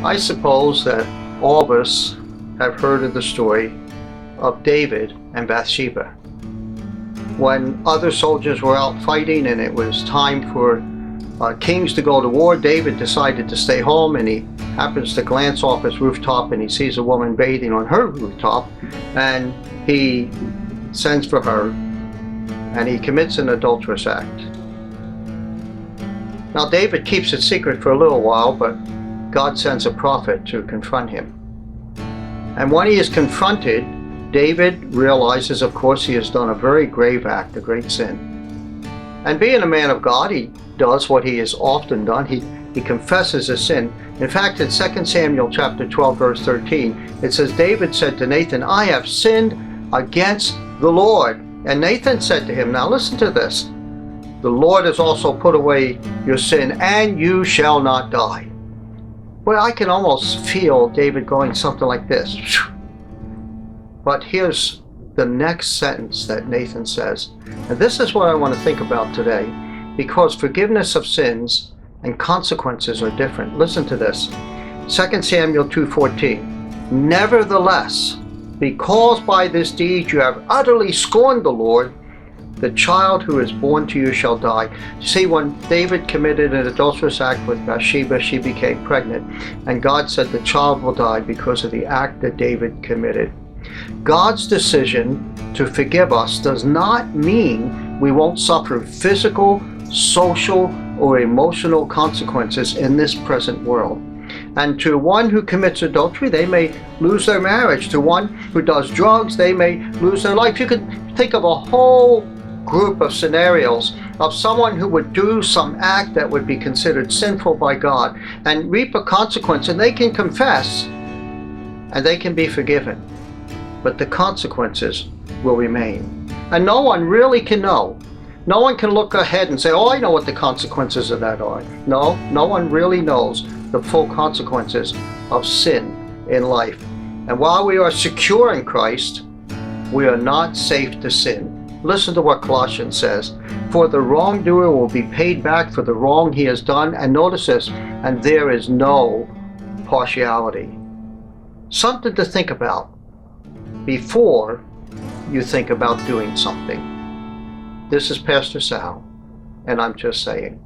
I suppose that all of us have heard of the story of David and Bathsheba. When other soldiers were out fighting and it was time for kings to go to war, David decided to stay home, and he happens to glance off his rooftop and he sees a woman bathing on her rooftop, and he sends for her and he commits an adulterous act. Now David keeps it secret for a little while, but God sends a prophet to confront him. And when he is confronted, David realizes, of course, he has done a very grave act, a great sin. And being a man of God, he does what he has often done. He confesses his sin. In fact, in 2 Samuel chapter 12, verse 13, it says, David said to Nathan, I have sinned against the Lord. And Nathan said to him, now listen to this, the Lord has also put away your sin, and you shall not die. Well, I can almost feel David going something like this. But here's the next sentence that Nathan says. And this is what I want to think about today, because forgiveness of sins and consequences are different. Listen to this. 2 Samuel 2:14. Nevertheless, because by this deed you have utterly scorned the Lord, the child who is born to you shall die. See, when David committed an adulterous act with Bathsheba, she became pregnant. And God said the child will die because of the act that David committed. God's decision to forgive us does not mean we won't suffer physical, social, or emotional consequences in this present world. And to one who commits adultery, they may lose their marriage. To one who does drugs, they may lose their life. You could think of a whole group of scenarios of someone who would do some act that would be considered sinful by God and reap a consequence, and they can confess and they can be forgiven, but the consequences will remain. And no one really can know. No one can look ahead and say, oh, I know what the consequences of that are. No one really knows the full consequences of sin in life. And while we are secure in Christ, we are not safe to sin. Listen to what Colossians says. For the wrongdoer will be paid back for the wrong he has done. And notice this, and there is no partiality. Something to think about before you think about doing something. This is Pastor Sal, and I'm just saying.